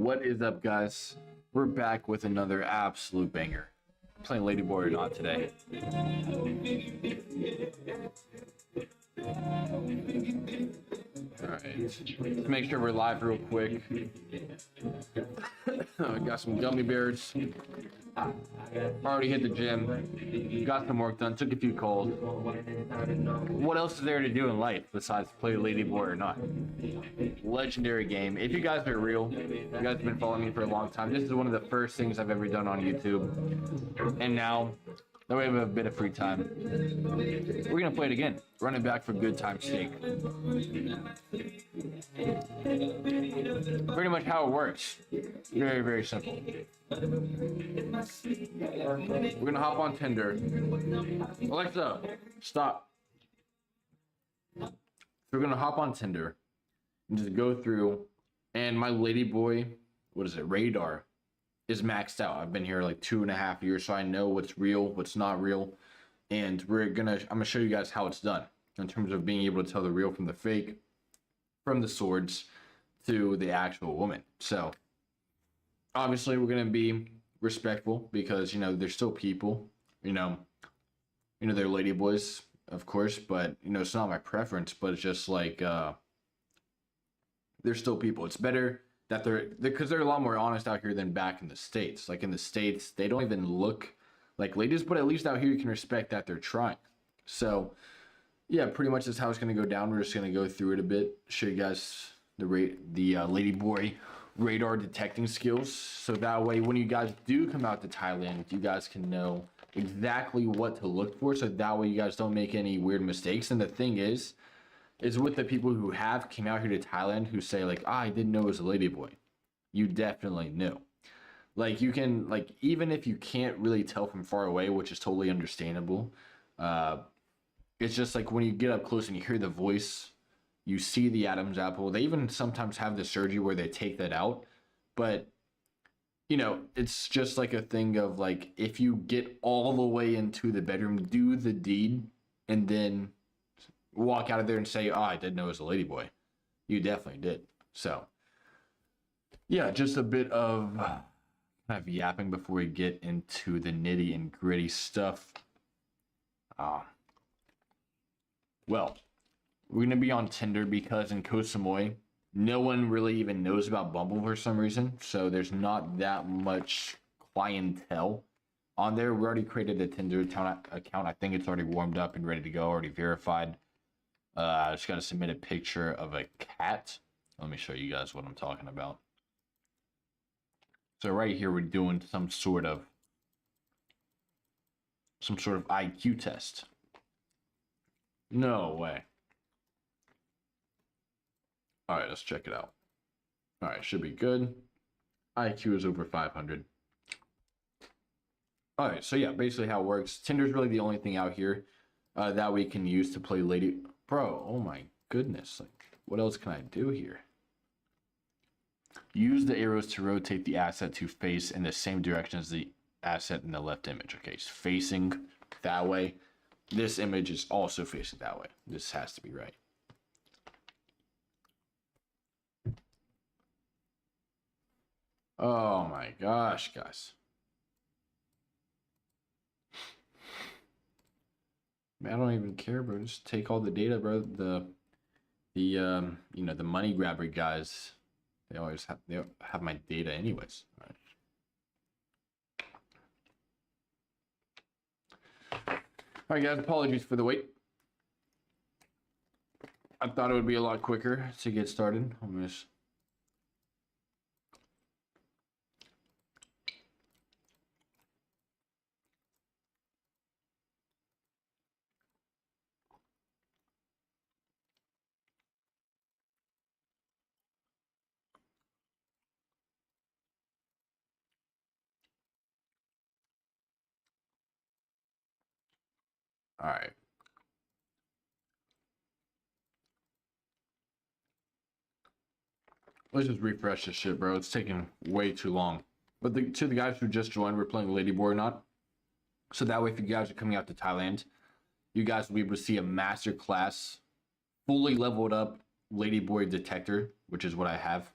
What is up, guys? We're back with another absolute banger. Playing Ladyboy or not today. Alright, let's make sure we're live real quick. Got some gummy bears. Already hit the gym. Got some work done. Took a few calls. What else is there to do in life besides play Ladyboy or not? Legendary game. If you guys are real, you guys have been following me for a long time. This is one of the first things I've ever done on YouTube. And now that we have a bit of free time, we're gonna play it again. Running back for good time's sake. Pretty much how it works. Very, very simple. We're gonna hop on Tinder. Alexa, stop. So we're gonna hop on Tinder and just go through, and my Ladyboy, what is it, radar is maxed out. I've been here like 2.5 years, so I know what's real, what's not real, and I'm gonna show you guys how it's done in terms of being able to tell the real from the fake, from the swords to the actual woman. So obviously we're gonna be respectful because, you know, they're still people, you know they're ladyboys, of course, but, you know, it's not my preference, but it's just like they're still people. It's better that because they're a lot more honest out here than back in the States. Like in the States, they don't even look like ladies, but at least out here you can respect that they're trying. So yeah, pretty much that's how it's going to go down. We're just going to go through it a bit, show you guys the Ladyboy radar detecting skills, so that way when you guys do come out to Thailand, you guys can know exactly what to look for, so that way you guys don't make any weird mistakes. And the thing is with the people who have came out here to Thailand who say like, I didn't know it was a ladyboy, you definitely knew. Like, you can, like, even if you can't really tell from far away, which is totally understandable, it's just like when you get up close and you hear the voice, you see the Adam's apple. They even sometimes have the surgery where they take that out. But, you know, it's just like a thing of like, if you get all the way into the bedroom, do the deed, and then walk out of there and say, oh, I didn't know it was a ladyboy, you definitely did. So yeah, just a bit of kind of yapping before we get into the nitty and gritty stuff. Well, we're gonna be on Tinder because in Koh Samui, no one really even knows about Bumble for some reason. So there's not that much clientele on there. We already created a Tinder account. I think it's already warmed up and ready to go, already verified. I just gotta submit a picture of a cat. Let me show you guys what I'm talking about. So right here, we're doing some sort of IQ test. No way. All right, let's check it out. All right, should be good. IQ is over 500. All right, so yeah, basically how it works. Tinder's really the only thing out here that we can use to play lady. Bro, oh my goodness. Like, what else can I do here? Use the arrows to rotate the asset to face in the same direction as the asset in the left image. Okay, it's facing that way. This image is also facing that way. This has to be right. Oh my gosh, guys. Man, I don't even care, bro. Just take all the data, bro. You know, the money grabber guys, they have my data anyways. All right, guys, apologies for the wait. I thought it would be a lot quicker to get started. I'm just all right. Let's just refresh this shit, bro. It's taking way too long. But to the guys who just joined, we're playing Ladyboy or not. So that way, if you guys are coming out to Thailand, you guys will be able to see a master class, fully leveled up Ladyboy detector, which is what I have.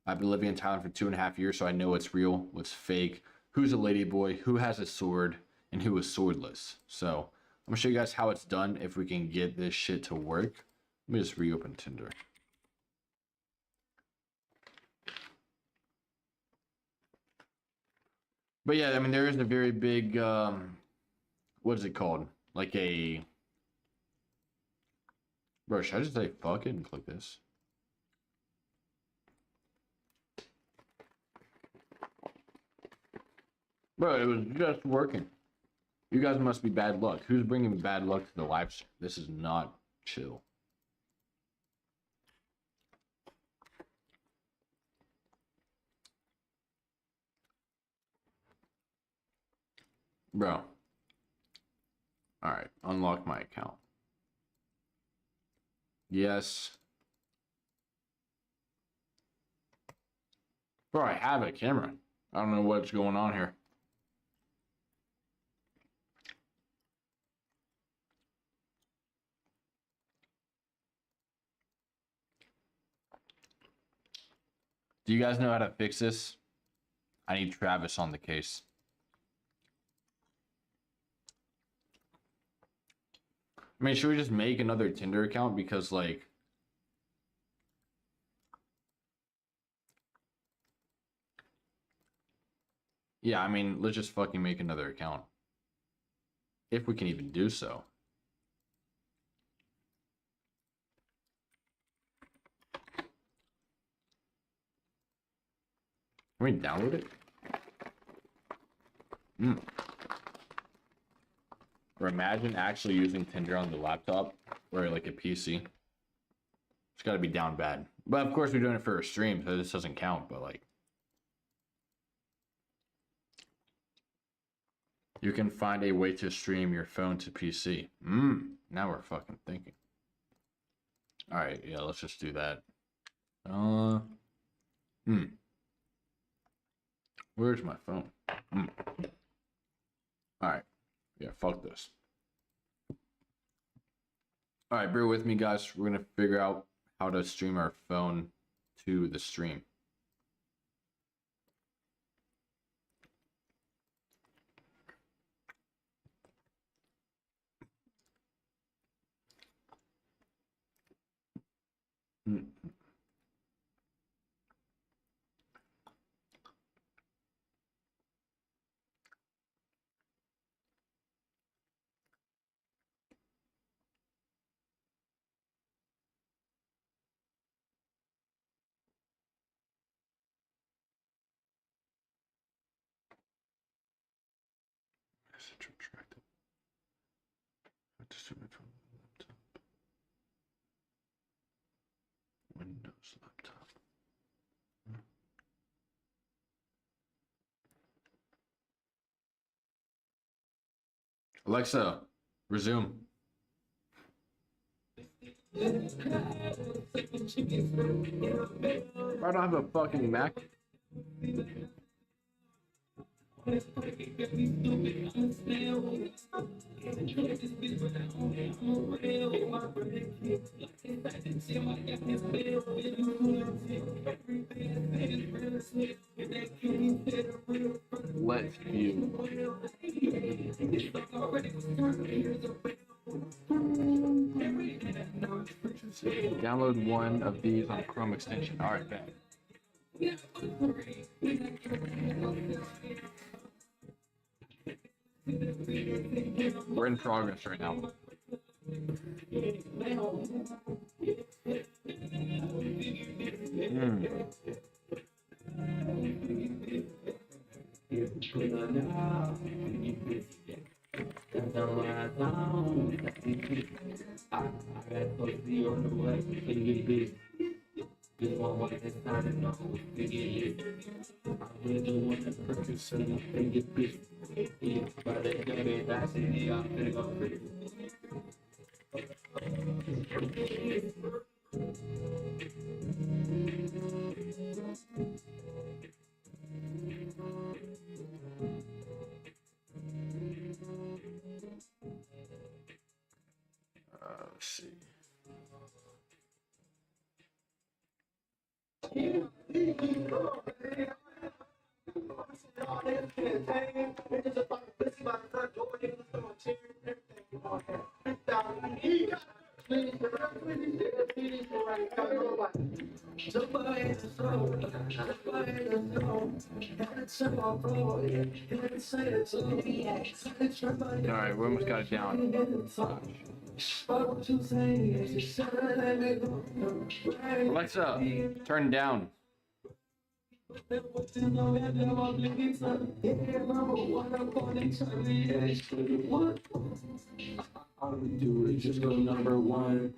I've been living in Thailand for 2.5 years, so I know what's real, what's fake, who's a ladyboy, who has a sword, and who is swordless. So I'm gonna show you guys how it's done if we can get this shit to work. Let me just reopen Tinder. But yeah, I mean, there is a very big, what is it called? Like a, bro, should I just say fuck it and click this? Bro, it was just working. You guys must be bad luck. Who's bringing bad luck to the live stream? This is not chill. Bro. Alright, unlock my account. Yes. Bro, I have a camera. I don't know what's going on here. Do you guys know how to fix this? I need Travis on the case. I mean, should we just make another Tinder account? Because, like, yeah, I mean, let's just fucking make another account. If we can even do so. Can we download it? Or imagine actually using Tinder on the laptop or like a PC. It's got to be down bad. But of course, we're doing it for a stream, so this doesn't count. But like, you can find a way to stream your phone to PC. Now we're fucking thinking. All right, yeah, let's just do that. Where's my phone? All right. Yeah, fuck this. All right, bear with me, guys. We're going to figure out how to stream our phone to the stream. Message retracted. I have to stream it from the laptop. Windows laptop. Alexa, resume. I don't have a fucking Mac. Let's view. Download one of these on Chrome extension. All right, bet. We're in progress right now. Let's see. All right, we almost got it down. Alexa, turn down. All we do is just go number one.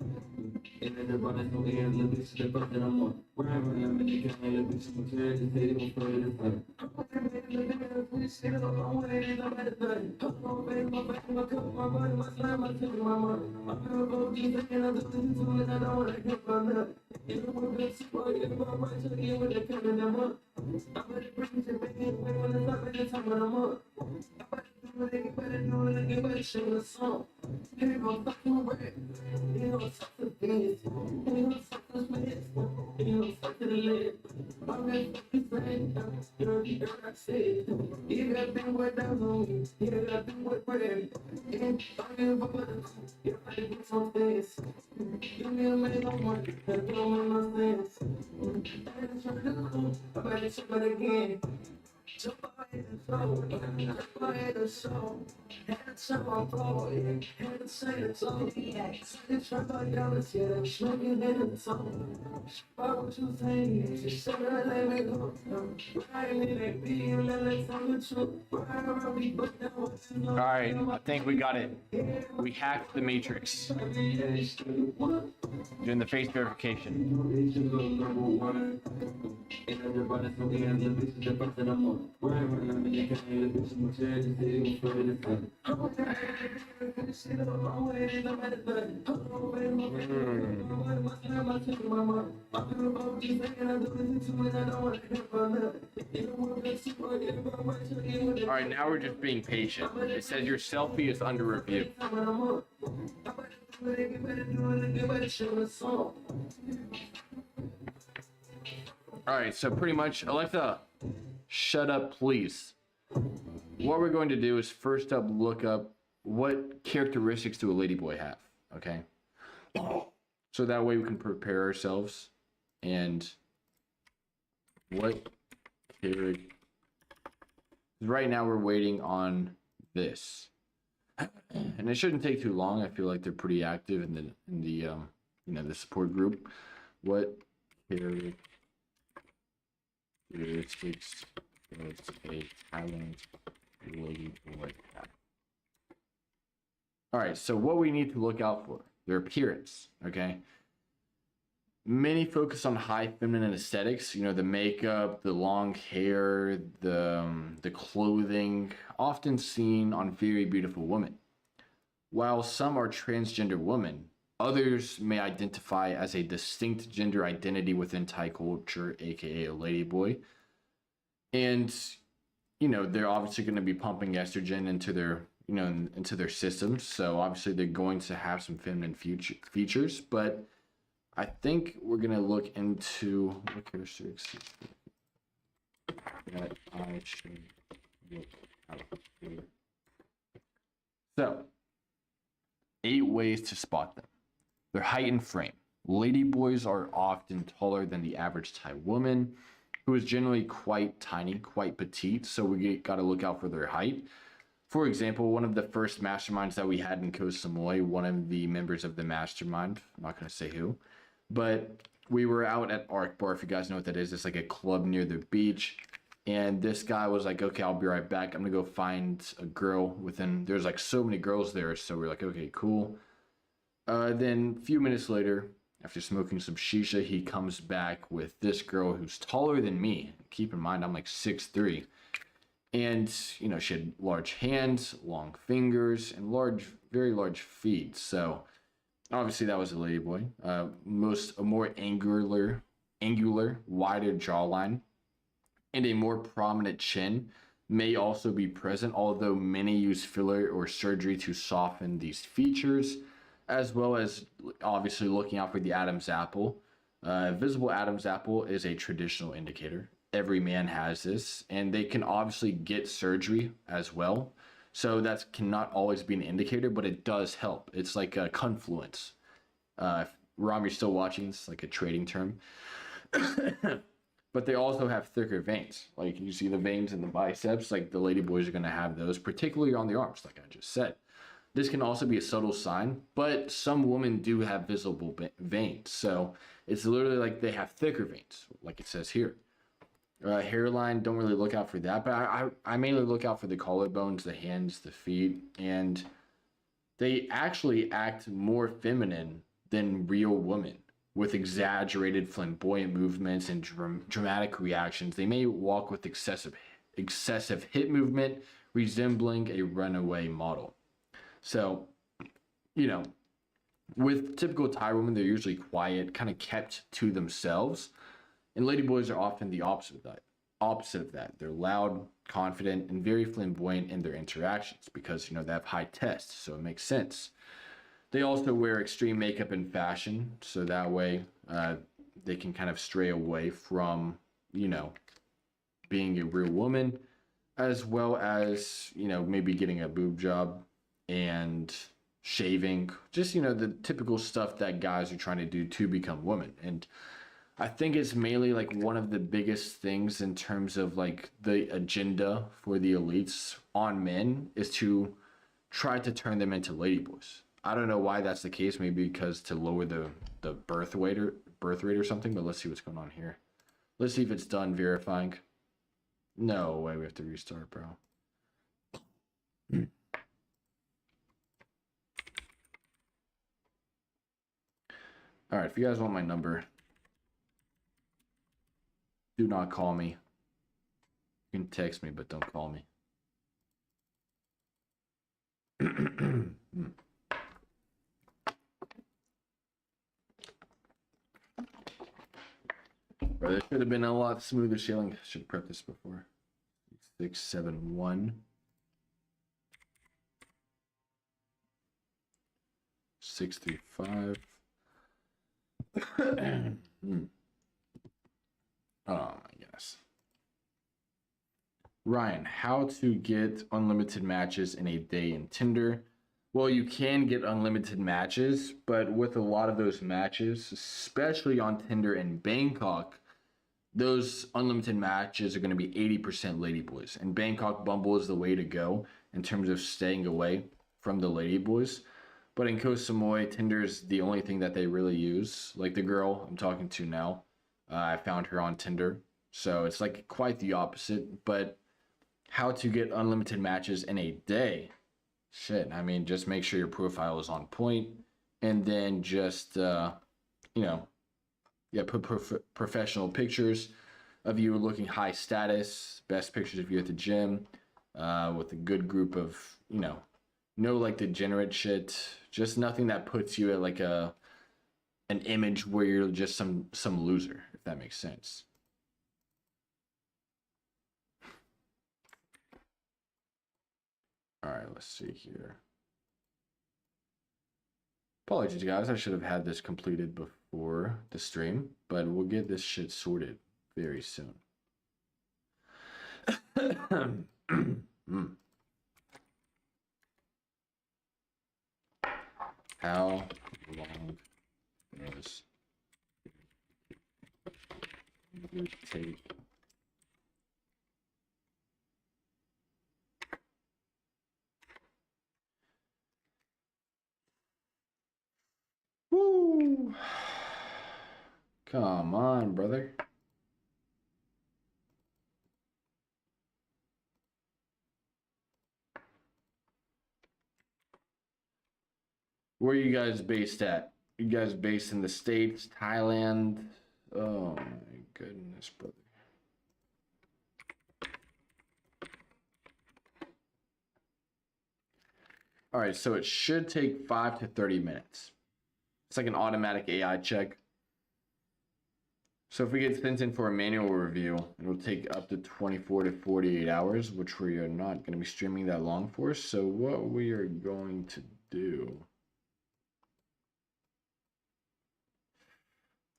And then everybody's no hands, let me step up and I'm on. Wherever I'm in the game, let me see my kids, and they don't play this thing. All right, I think we got it. We hacked the matrix. Doing the face verification. All right, now we're just being patient. It says your selfie is under review. All right, so pretty much, Alexa, shut up, please. What we're going to do is first up look up what characteristics do a ladyboy have, okay? So that way we can prepare ourselves and what character. Right now we're waiting on this, and it shouldn't take too long. I feel like they're pretty active in the the support group. What characteristics does a Thailand ladyboy have? All right, so what we need to look out for: their appearance. Okay. Many focus on high feminine aesthetics, the makeup, the long hair, the clothing, often seen on very beautiful women. While some are transgender women, others may identify as a distinct gender identity within Thai culture, aka a ladyboy. And, they're obviously going to be pumping estrogen into their, into their systems. So obviously they're going to have some feminine features, but I think we're going to look into what characteristics that I should look out for. So, 8 ways to spot them. Their height and frame. Ladyboys are often taller than the average Thai woman, who is generally quite tiny, quite petite, so we got to look out for their height. For example, one of the first masterminds that we had in Koh Samui, one of the members of the mastermind, I'm not going to say who, but we were out at Arc Bar, if you guys know what that is. It's like a club near the beach. And this guy was like, okay, I'll be right back. I'm going to go find a girl there's like so many girls there. So we're like, okay, cool. Then a few minutes later, after smoking some shisha, he comes back with this girl who's taller than me. Keep in mind, I'm like 6'3". And, she had large hands, long fingers, and very large feet. So obviously that was a ladyboy. A more angular, wider jawline, and a more prominent chin may also be present, although many use filler or surgery to soften these features, as well as obviously looking out for the Adam's apple. Visible Adam's apple is a traditional indicator. Every man has this, and they can obviously get surgery as well. So that cannot always be an indicator, but it does help. It's like a confluence. If Rom, you're still watching, it's like a trading term. But they also have thicker veins. Like you see the veins in the biceps, like the ladyboys are going to have those, particularly on the arms, like I just said. This can also be a subtle sign, but some women do have visible veins. So it's literally like they have thicker veins, like it says here. Hairline, don't really look out for that, but I mainly look out for the collarbones, the hands, the feet, and they actually act more feminine than real women with exaggerated flamboyant movements and dramatic reactions. They may walk with excessive hip movement, resembling a runaway model. So, you know, with typical Thai women, they're usually quiet, kind of kept to themselves. And ladyboys are often the opposite of that. They're loud, confident, and very flamboyant in their interactions because, they have high tests, so it makes sense. They also wear extreme makeup and fashion, so that way they can kind of stray away from, being a real woman, as well as, maybe getting a boob job and shaving, just, the typical stuff that guys are trying to do to become women. And I think it's mainly like one of the biggest things in terms of like the agenda for the elites on men is to try to turn them into ladyboys. I don't know why that's the case. Maybe because to lower the birth rate or something. But let's see what's going on here. Let's see if it's done verifying. No way, we have to restart, bro. All right, if you guys want my number, do not call me. You can text me, but don't call me. Bro, there should have been a lot smoother sailing. Should have prepped this before. 671 635. Oh my goodness. Ryan, how to get unlimited matches in a day in Tinder? Well, you can get unlimited matches, but with a lot of those matches, especially on Tinder in Bangkok, those unlimited matches are going to be 80% ladyboys. And Bangkok Bumble is the way to go in terms of staying away from the ladyboys. But in Koh Samui, Tinder is the only thing that they really use. Like the girl I'm talking to now, I found her on Tinder. So it's like quite the opposite. But how to get unlimited matches in a day? Shit, I mean, just make sure your profile is on point. And then just, put professional pictures of you looking high status, best pictures of you at the gym, with a good group of, no like degenerate shit, just nothing that puts you at like an image where you're just some loser, if that makes sense. All right, let's see here. Apologies, guys. I should have had this completed before the stream, but we'll get this shit sorted very soon. How long does it take? Woo! Come on, brother. Where are you guys based at? You guys based in the States, Thailand? Oh my goodness, brother. All right, so it should take 5 to 30 minutes. It's like an automatic AI check. So if we get sent in for a manual review, it'll take up to 24 to 48 hours, which we are not going to be streaming that long for. So what we are going to do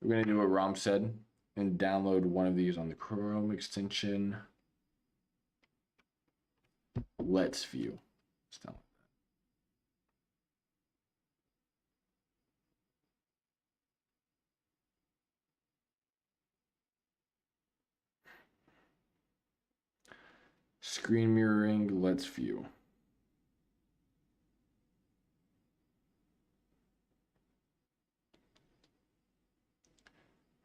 We're gonna do what Rom said and download one of these on the Chrome extension. Let's view. Let's download that. Screen mirroring, let's view.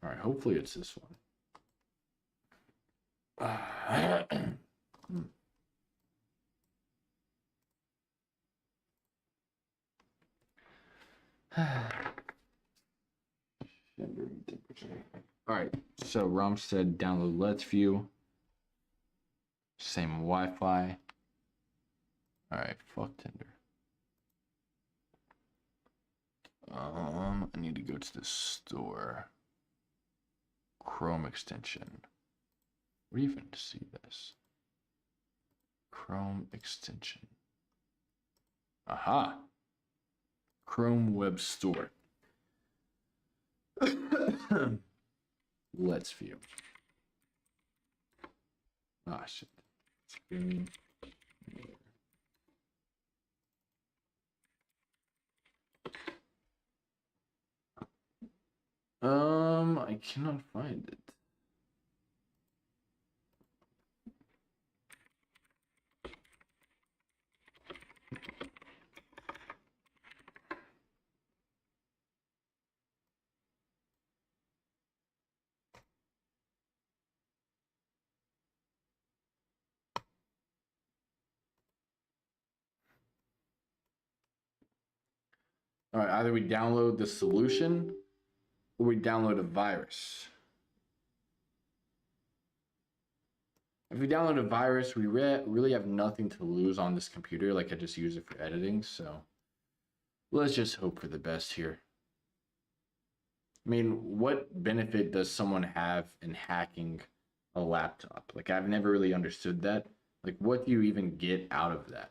All right, hopefully it's this one. All right, so Rom said download Let's View. Same Wi-Fi. All right, fuck Tinder. I need to go to the store. Chrome extension. Where do you even see this? Chrome extension. Aha. Chrome Web Store. Let's view. Ah, shit. Screen. I cannot find it. All right, either we download the solution or we download a virus. If we download a virus, we really have nothing to lose on this computer. Like, I just use it for editing, so let's just hope for the best here. I mean, what benefit does someone have in hacking a laptop? Like, I've never really understood that. Like, what do you even get out of that?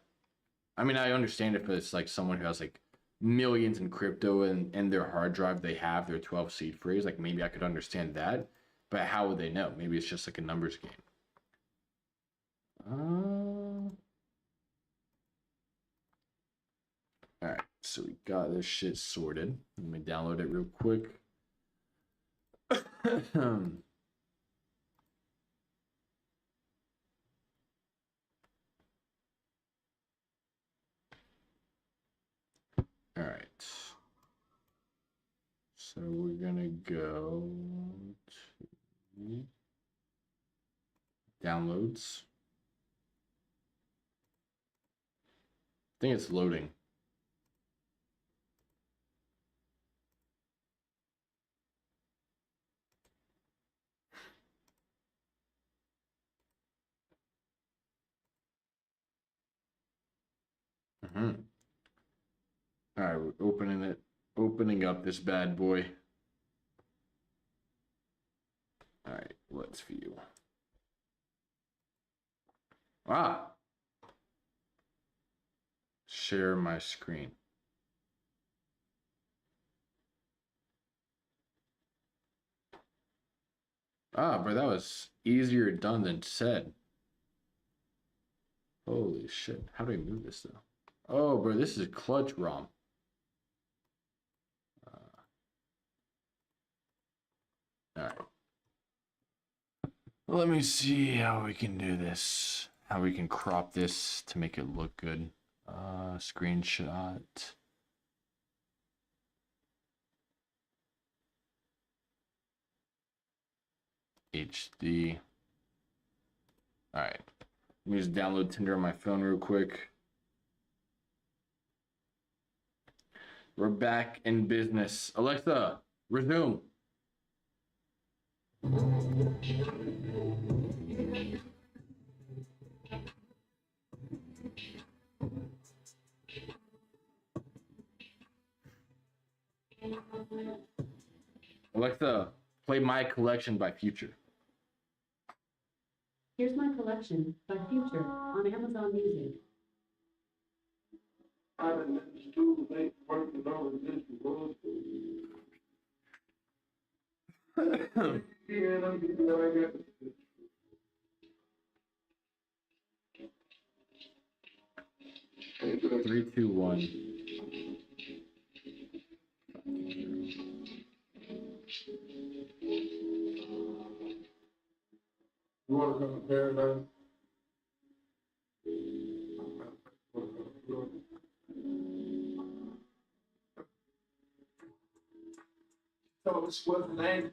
I mean, I understand if it's like someone who has like millions in crypto and in their hard drive they have their 12 seed phrase, like maybe I could understand that, but how would they know? Maybe it's just like a numbers game. All right, so we got this shit sorted. Let me download it real quick. All right. So we're gonna go to downloads. I think it's loading. All right, we're opening up this bad boy. All right, let's view. Ah, share my screen. Ah, bro, that was easier done than said. Holy shit, how do I move this though? Oh, bro, this is clutch ROM. All right. Let me see how we can do this. How we can crop this to make it look good. Screenshot. HD. All right. Let me just download Tinder on my phone real quick. We're back in business. Alexa, resume. Alexa, play My Collection by Future. Here's My Collection by Future on Amazon Music. Three, two, one. You want to come to paradise? Tell her what she wasn't named.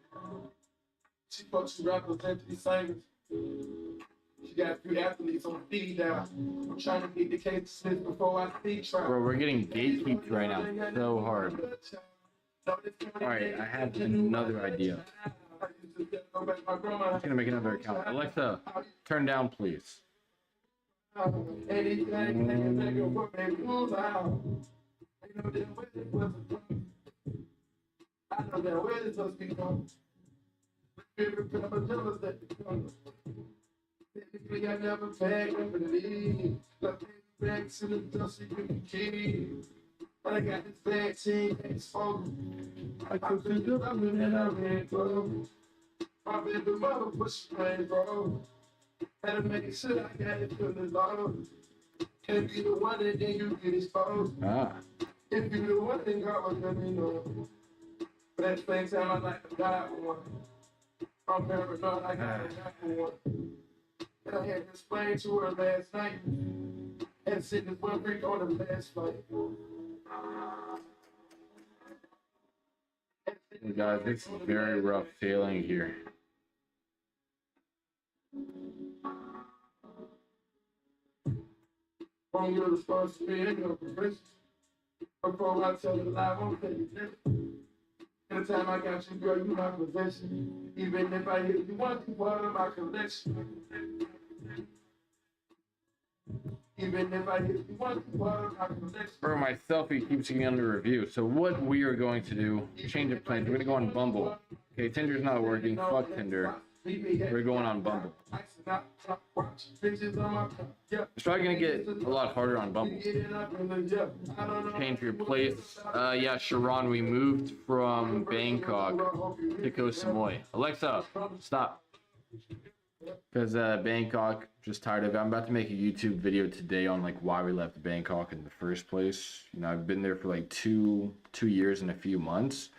She thought she represented these singers. She got a few athletes on feed now. I'm trying to get the case dismissed before I see trial. Bro, we're getting gatekeeped right now so hard. Alright, I have another idea. I'm gonna make another account. Alexa, turn down, please. I know that way it's supposed to be gone. Technically, I never begged and believed. Like back to the dust, you can keep. But I got this bad team exposed. I could feel the rubbing and I ran close. My baby mother push me, bro. Had to make sure I got it from the low. Can't be the one and then you get exposed. If you the one, then God will let me know. But at the same time, I like to die for one. I'm paranoid, I gotta die for one. And I had to explain to her last night. And sitting this one freak on the last flight. Hey guys, it's very rough sailing here. On your responsibility and your profession. Before I tell the lie, I'm petty. Anytime I got you, girl, you my possession. Even if I hit you once, you part of my collection. Even if I hit you once, you part of my collection. Bro, my selfie keeps getting under review. So what we are going to do, change of plans. We're gonna go on Bumble. Okay, Tinder's not working. Fuck Tinder. We're going on Bumble. It's probably gonna get a lot harder on Bumble. Change your place. Yeah, Sharon, we moved from Bangkok to Koh Samui. Alexa, stop. Because Bangkok, just tired of it. I'm about to make a YouTube video today on like why we left Bangkok in the first place. You know, I've been there for like two years and a few months.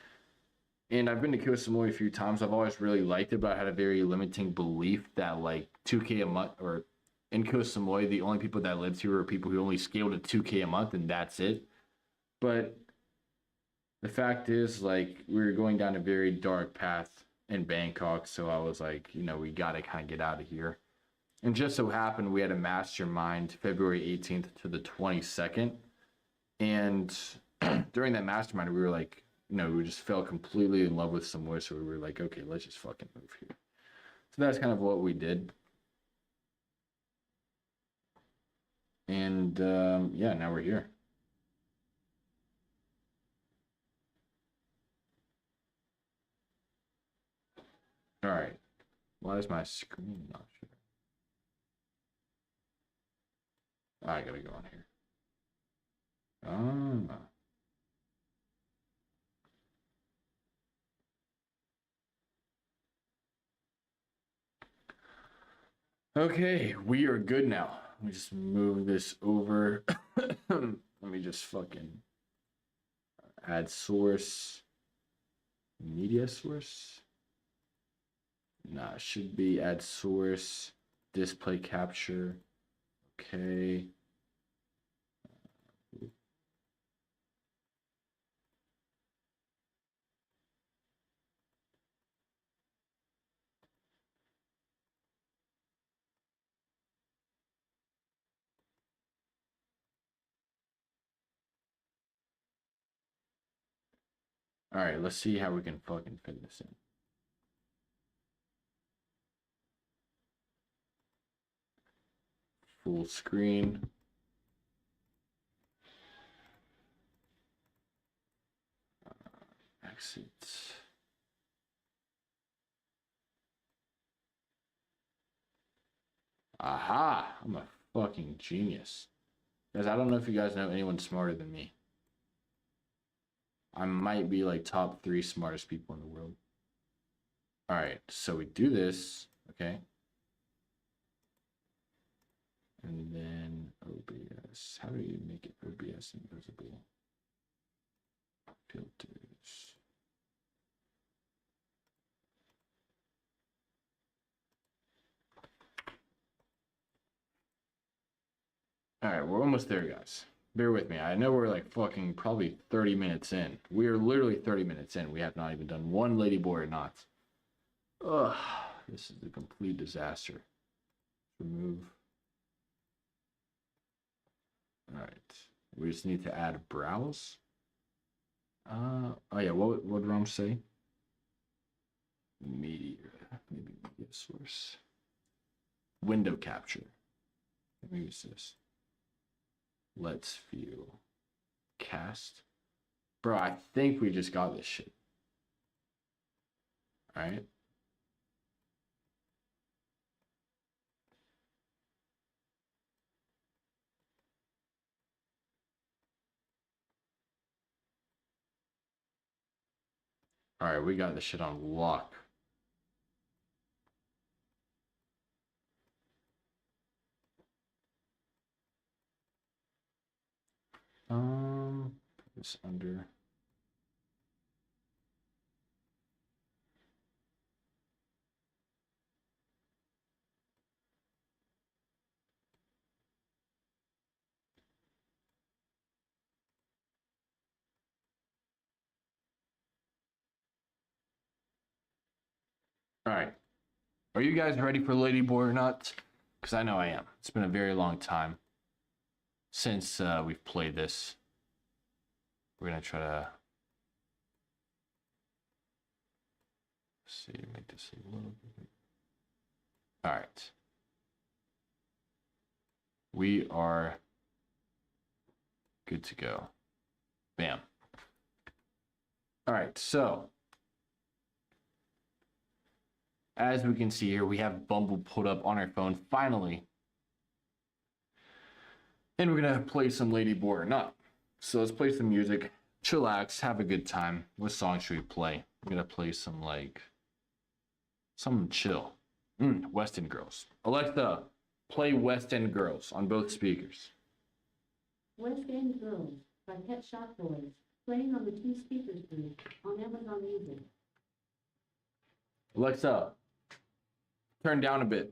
And I've been to Koh Samui a few times. I've always really liked it, but I had a very limiting belief that like 2K a month, or in Koh Samui, the only people that lived here are people who only scaled to 2K a month and that's it. But the fact is, like, we were going down a very dark path in Bangkok. So I was like, you know, we got to kind of get out of here. And just so happened, we had a mastermind February 18th to the 22nd. And during that mastermind, we were like, you know, we just fell completely in love with Samui, so we were like, okay, let's just fucking move here. So that's kind of what we did. And yeah, now we're here. All right. Why is my screen not showing? I gotta go on here. Okay, we are good now. Let me just move this over. Let me just fucking add source. Media source. Nah, it should be add source. Display capture. Okay. All right, let's see how we can fucking fit this in. Full screen. Exit. Aha! I'm a fucking genius. Guys, I don't know if you guys know anyone smarter than me. I might be like top 3 smartest people in the world. All right, so we do this, okay? And then OBS. How do you make it OBS invisible? Filters. All right, we're almost there, guys. Bear with me. I know we're like fucking probably 30 minutes in. We are literally 30 minutes in. We have not even done one Ladyboy or not. Ugh, this is a complete disaster. Remove. All right. We just need to add browse. Oh yeah, what did Rom say? Media, maybe media source. Window capture. Maybe it's this. Let's view. Cast. Bro, I think we just got this shit. All right. All right, we got this shit on lock. Put this under. All right. Are you guys ready for Ladyboy or not? Because I know I am. It's been a very long time since we've played this. We're going to try to see, make this a little bit. All right. We are good to go. Bam. All right, so as we can see here, we have Bumble put up on our phone finally. And we're going to play some Ladyboy or not. So let's play some music, chillax, have a good time. What song should we play? We're going to play some something chill. West End Girls. Alexa, play West End Girls on both speakers. West End Girls by Pet Shop Boys, playing on the 2 speakers group on Amazon Music. Alexa, turn down a bit.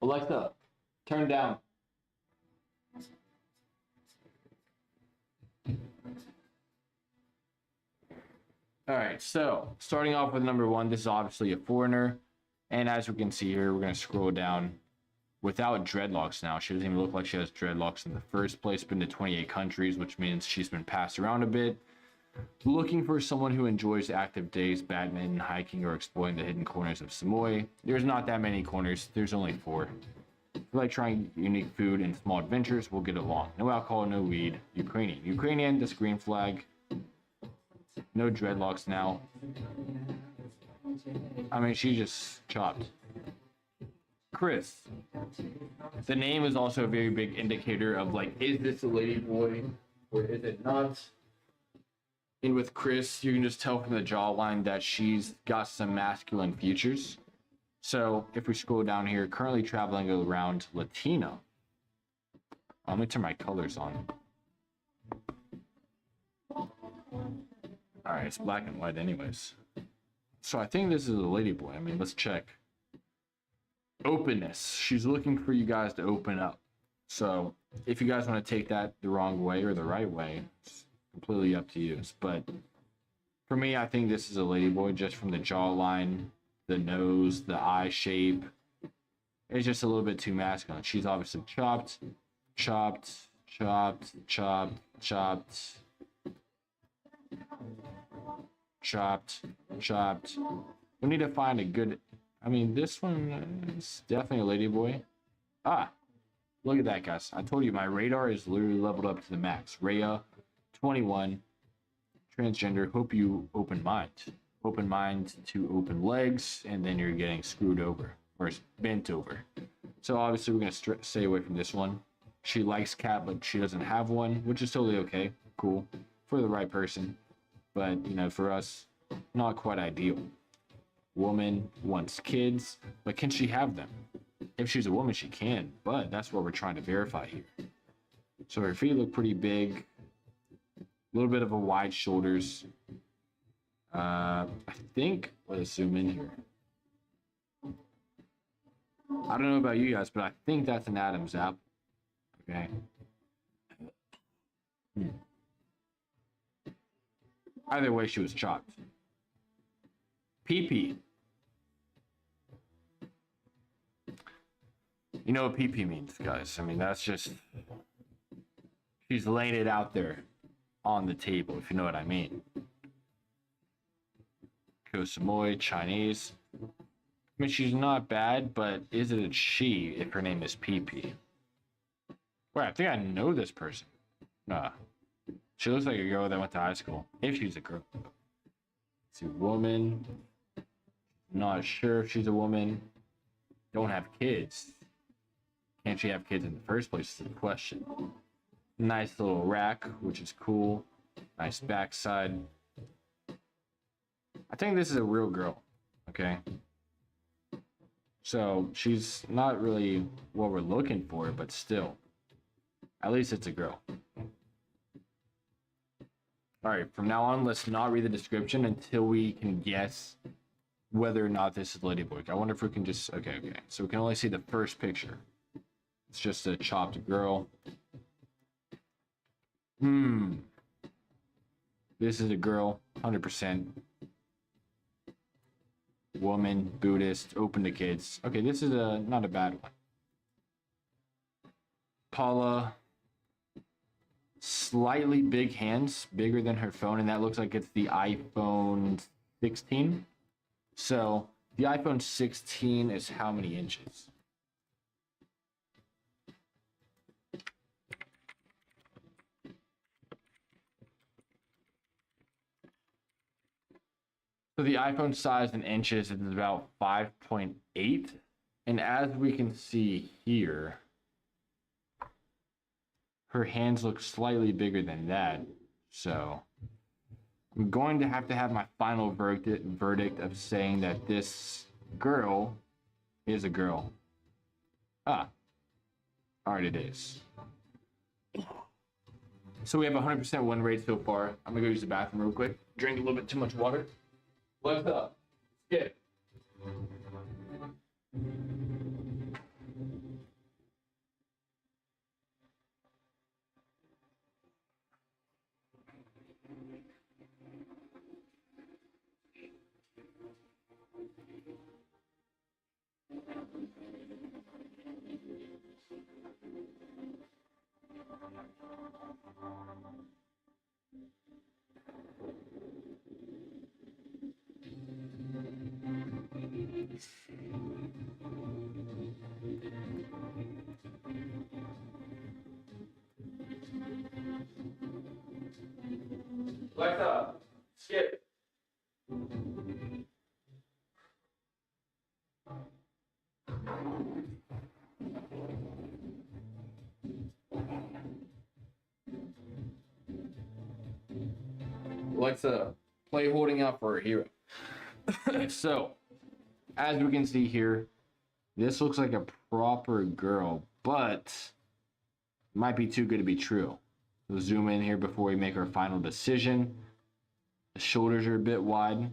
Alexa, turn down. All right, so starting off with number 1, this is obviously a foreigner. And as we can see here, we're going to scroll down without dreadlocks now. She doesn't even look like she has dreadlocks in the first place. Been to 28 countries, which means she's been passed around a bit. Looking for someone who enjoys active days, badminton, hiking, or exploring the hidden corners of Samoy. There's not that many corners. There's only 4. If you like trying unique food and small adventures, we'll get along. No alcohol, no weed. Ukrainian. Ukrainian, this green flag. No dreadlocks now. I mean, she just chopped. Chris. The name is also a very big indicator of like, is this a Ladyboy or is it not? And with Chris, you can just tell from the jawline that she's got some masculine features. So if we scroll down here, currently traveling around Latino. Let me turn my colors on. All right, it's black and white anyways. So I think this is a Ladyboy. I mean, let's check. Openness. She's looking for you guys to open up. So if you guys want to take that the wrong way or the right way, it's completely up to you. But for me, I think this is a Ladyboy just from the jawline, the nose, the eye shape. It's just a little bit too masculine. She's obviously chopped, chopped, chopped, chopped, chopped, chopped, chopped. We need to find a good... I mean, this one is definitely a Ladyboy. Ah, look at that, guys. I told you my radar is literally leveled up to the max. Rhea, 21, transgender. Hope you open mind. Open mind to open legs, and then you're getting screwed over or bent over. So obviously we're going to stay away from this one. She likes cat, but she doesn't have one, which is totally okay. Cool. For the right person. but you know, for us, not quite ideal. Woman wants kids, but can she have them? If she's a woman, she can, but that's what we're trying to verify here. So her feet look pretty big, a little bit of a wide shoulders. I think, let's zoom in here. I don't know about you guys, but I think that's an Adam's apple. Okay. Either way, she was chopped. PP. You know what PP means, guys. I mean, that's just... She's laying it out there on the table, if you know what I mean. Koh Samui, Chinese. I mean, she's not bad, but is it a she if her name is PP? Wait, I think I know this person. Nah. She looks like a girl that went to high school. If she's a girl. It's a woman. Not sure if she's a woman. Don't have kids. Can she have kids in the first place is the question. Nice little rack, which is cool. Nice backside. I think this is a real girl. Okay. So she's not really what we're looking for, but still. At least it's a girl. Alright, from now on, let's not read the description until we can guess whether or not this is Ladyboy. I wonder if we can just... Okay. So we can only see the first picture. It's just a chopped girl. This is a girl, 100%. Woman, Buddhist, open to kids. Okay, this is not a bad one. Paula, slightly big hands, bigger than her phone, and that looks like it's the iPhone 16. So the iPhone 16 is how many inches? So the iPhone size in inches is about 5.8. And as we can see here, her hands look slightly bigger than that. So I'm going to have my final verdict of saying that this girl is a girl. All right, it is. So we have a 100% win rate so far. I'm gonna go use the bathroom real quick. Drink a little bit too much water. What's up? Skip. What's up? Skip. Alexa, play Holding Out for a Hero. So, as we can see here, this looks like a proper girl, but might be too good to be true. We'll zoom in here before we make our final decision. The shoulders are a bit wide.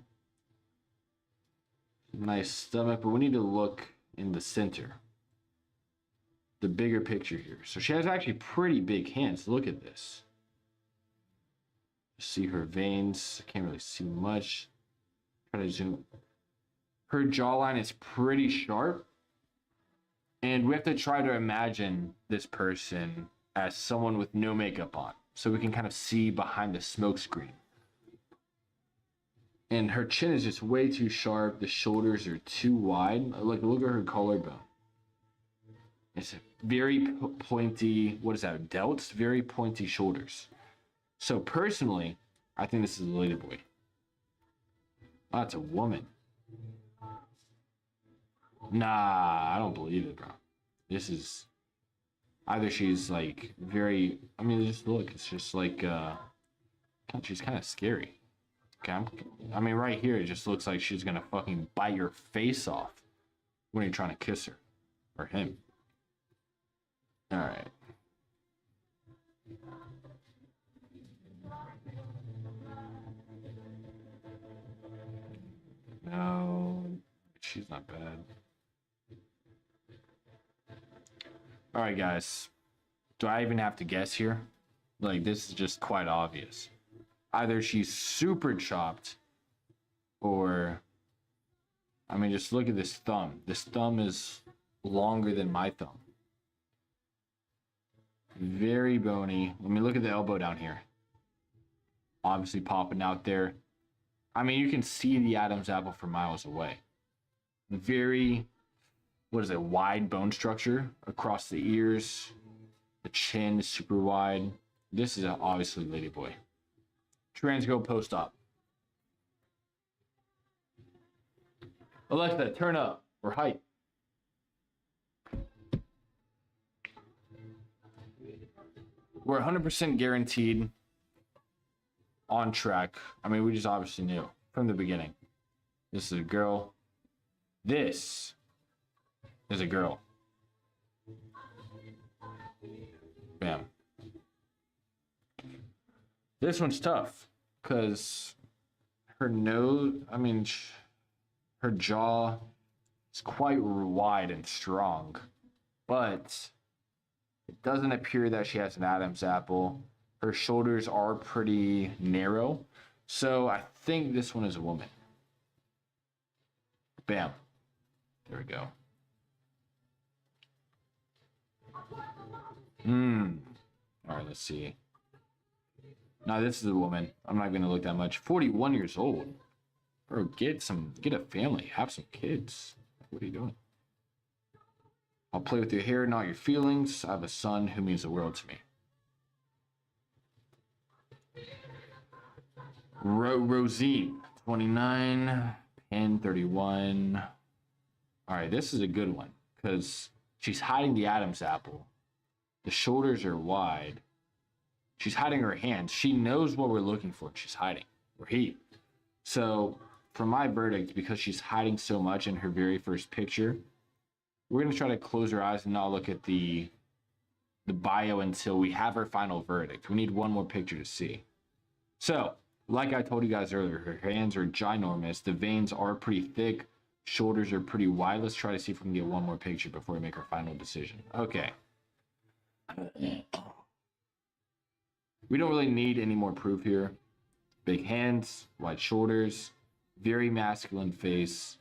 Nice stomach, but we need to look in the center. The bigger picture here. So she has actually pretty big hands. Look at this. See her veins. I can't really see much. Try to zoom. Her jawline is pretty sharp. And we have to try to imagine this person as someone with no makeup on. So we can kind of see behind the smoke screen. And her chin is just way too sharp. The shoulders are too wide. Look at her collarbone. It's very pointy. What is that? Delts? Very pointy shoulders. So personally, I think this is a Ladyboy. Oh, it's a woman. Nah, I don't believe it, bro. This is either she's like very. I mean, just look. It's just like she's kind of scary. Okay, I mean, right here, it just looks like she's gonna fucking bite your face off when you're trying to kiss her or him. All right. No, she's not bad. All right, guys. Do I even have to guess here? Like, this is just quite obvious. Either she's super chopped, or, I mean, just look at this thumb. This thumb is longer than my thumb. Very bony. Let me look at the elbow down here. Obviously popping out there. I mean, you can see the Adam's apple from miles away. Very, what is it, wide bone structure across the ears. The chin is super wide. This is obviously Ladyboy. Trans girl post-op. Alexa, turn up or hype. We're 100% guaranteed on track. I mean, we just obviously knew from the beginning. This is a girl. This is a girl. Bam. This one's tough because her nose, I mean, her jaw is quite wide and strong, but it doesn't appear that she has an Adam's apple. Her shoulders are pretty narrow, so I think this one is a woman. Bam. There we go. All right, let's see. Now this is a woman. I'm not gonna look that much. 41 years old. Bro, get a family, have some kids. What are you doing? I'll play with your hair, not your feelings. I have a son who means the world to me. Rosine, 29, Pen, 31. All right, this is a good one because she's hiding the Adam's apple. The shoulders are wide. She's hiding her hands. She knows what we're looking for. She's hiding. Or he. So, for my verdict, because she's hiding so much in her very first picture, we're going to try to close her eyes and not look at the bio until we have our final verdict. We need one more picture to see. So, like I told you guys earlier, her hands are ginormous. The veins are pretty thick. Shoulders are pretty wide. Let's try to see if we can get one more picture before we make our final decision. Okay. We don't really need any more proof here. Big hands, wide shoulders, very masculine face.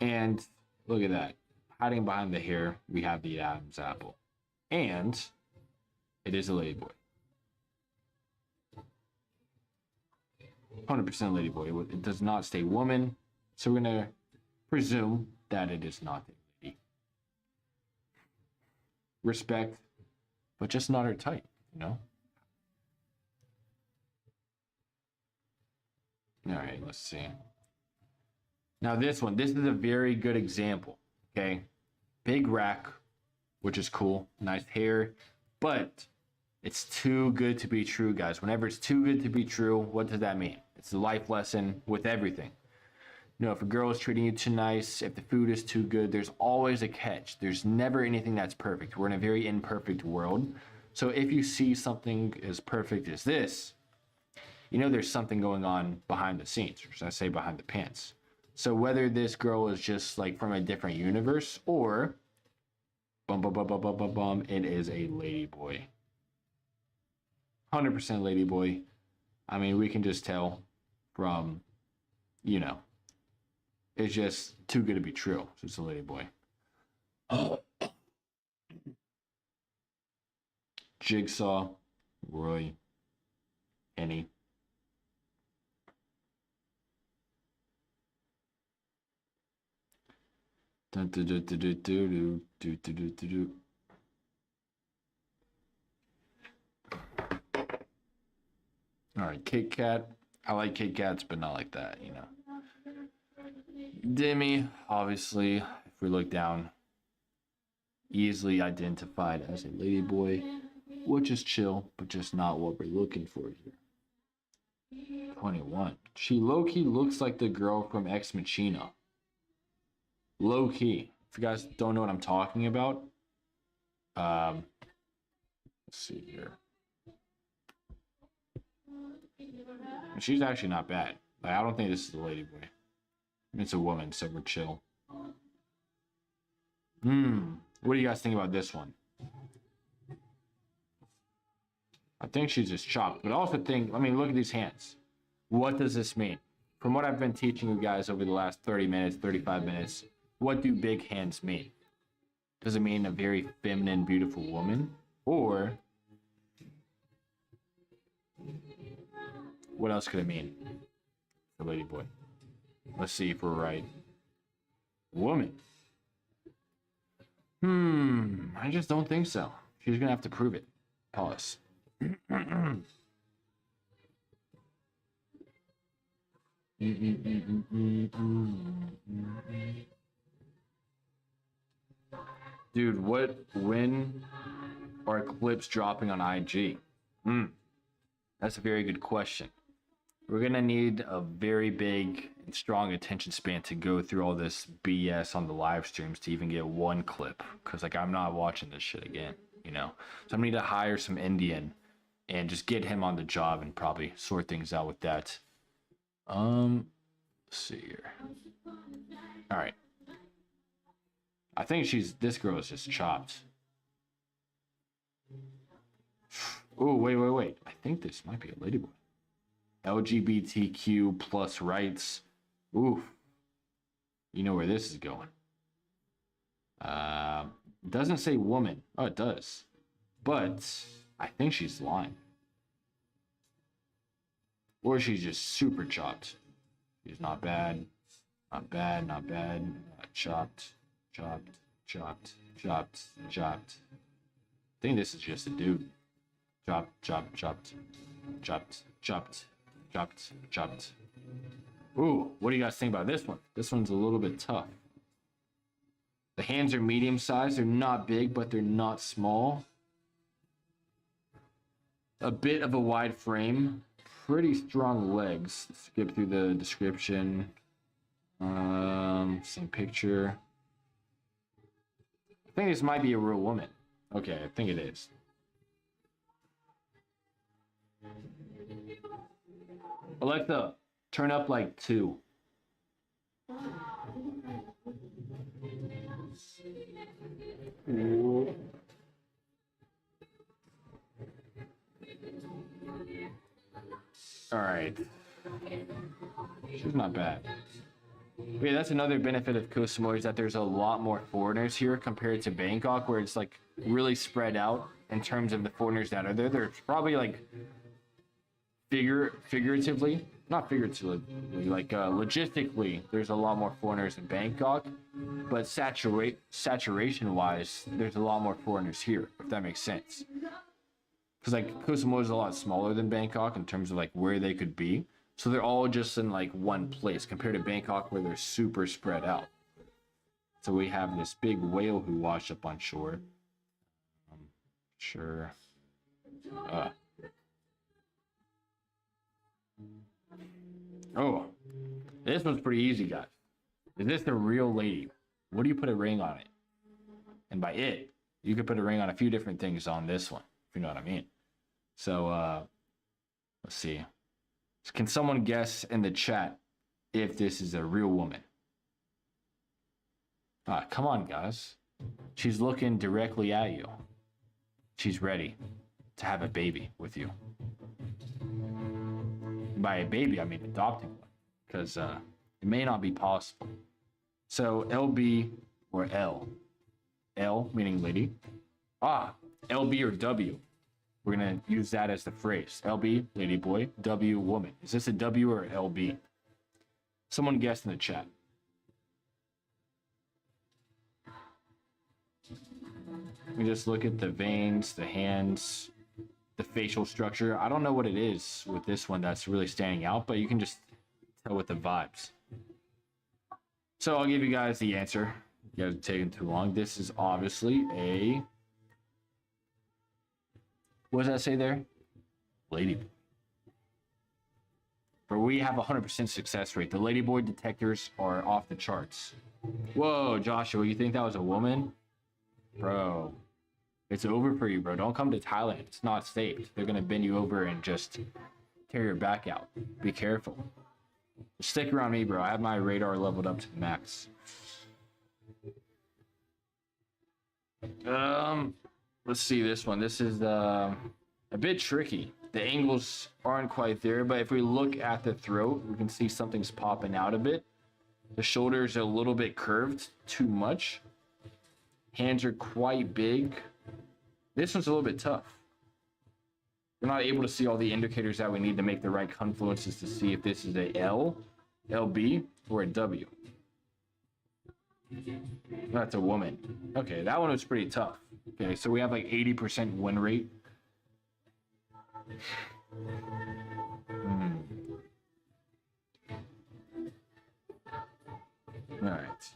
And look at that. Hiding behind the hair, we have the Adam's apple. And it is a Ladyboy. 100% Ladyboy. It does not say woman. So we're going to presume that it is not a lady. Respect, but just not her type, you know? All right, let's see. Now this is a very good example, okay? Big rack, which is cool, nice hair, but it's too good to be true, guys. Whenever it's too good to be true, what does that mean? It's a life lesson with everything. You know, if a girl is treating you too nice, if the food is too good, there's always a catch. There's never anything that's perfect. We're in a very imperfect world. So if you see something as perfect as this, you know there's something going on behind the scenes, or should I say behind the pants. So whether this girl is just like from a different universe or it is a Ladyboy. 100% Ladyboy. I mean, we can just tell from, you know, it's just too good to be true. So it's a Ladyboy. Jigsaw, Roy, Henny. All right, Kit Kat. I like Kit Kats, but not like that, you know. Demi, obviously, if we look down, easily identified as a Ladyboy. which is chill, but just not what we're looking for here. 21. She low-key looks like the girl from Ex Machina. Low-key. If you guys don't know what I'm talking about, let's see here. She's actually not bad. Like, I don't think this is the Ladyboy. It's a woman, so we're chill. What do you guys think about this one? I think she's just chopped, but I also think, I mean, look at these hands. What does this mean? From what I've been teaching you guys over the last 30 minutes, 35 minutes, what do big hands mean? Does it mean a very feminine, beautiful woman? Or what else could it mean? The Ladyboy. Let's see if we're right. Woman. I just don't think so. She's gonna have to prove it. Pause. Dude, when are clips dropping on IG? That's a very good question. We're gonna need a very big and strong attention span to go through all this BS on the live streams to even get one clip. Cause like I'm not watching this shit again, you know? So I'm gonna need to hire some Indian and just get him on the job and probably sort things out with that. Let's see here. All right. I think this girl is just chopped. Oh, wait. I think this might be a Ladyboy. LGBTQ plus rights. Ooh. You know where this is going. Doesn't say woman. Oh, it does. But I think she's lying. Or she's just super chopped. She's not bad. Not bad. Chopped. I think this is just a dude. Chopped. Ooh, what do you guys think about this one? This one's a little bit tough. The hands are medium sized. They're not big, but they're not small. A bit of a wide frame. Pretty strong legs. Skip through the description. Same picture. I think this might be a real woman. Okay, I think it is. Alexa, turn up like 2. Ooh. All right. She's not bad. Yeah, that's another benefit of Koh Samui is that there's a lot more foreigners here compared to Bangkok, where it's like really spread out in terms of the foreigners that are there. There's probably like figuratively, not figuratively, like logistically, there's a lot more foreigners in Bangkok, but saturation-wise, there's a lot more foreigners here, if that makes sense. Because like Koh Samui is a lot smaller than Bangkok in terms of like where they could be. So they're all just in like one place compared to Bangkok where they're super spread out. So we have this big whale who washed up on shore. Sure. Oh, this one's pretty easy, guys. Is this the real lady? What do you put a ring on it? And by it, you could put a ring on a few different things on this one, if you know what I mean. So, let's see. Can someone guess in the chat if this is a real woman? Come on, guys. She's looking directly at you. She's ready to have a baby with you. By a baby, I mean adopting one, because it may not be possible. So LB or L. L meaning lady. LB or W. We're going to use that as the phrase. LB, lady boy, W, woman. Is this a W or LB? Someone guess in the chat. We just look at the veins, the hands, the facial structure. I don't know what it is with this one that's really standing out, but you can just tell with the vibes. So I'll give you guys the answer. You guys are taking too long. This is obviously a What does that say there? Ladyboy. But we have 100% success rate. The Ladyboy detectors are off the charts. Whoa, Joshua, you think that was a woman? Bro, it's over for you, bro. Don't come to Thailand. It's not safe. They're going to bend you over and just tear your back out. Be careful. Stick around me, bro. I have my radar leveled up to the max. Let's see this one. This is a bit tricky. The angles aren't quite there, but if we look at the throat, we can see something's popping out a bit. The shoulders are a little bit curved, too much. Hands are quite big. This one's a little bit tough. We're not able to see all the indicators that we need to make the right confluences to see if this is a L, LB, or a W. That's a woman. Okay, that one was pretty tough. Okay, so we have like 80% win rate. All right.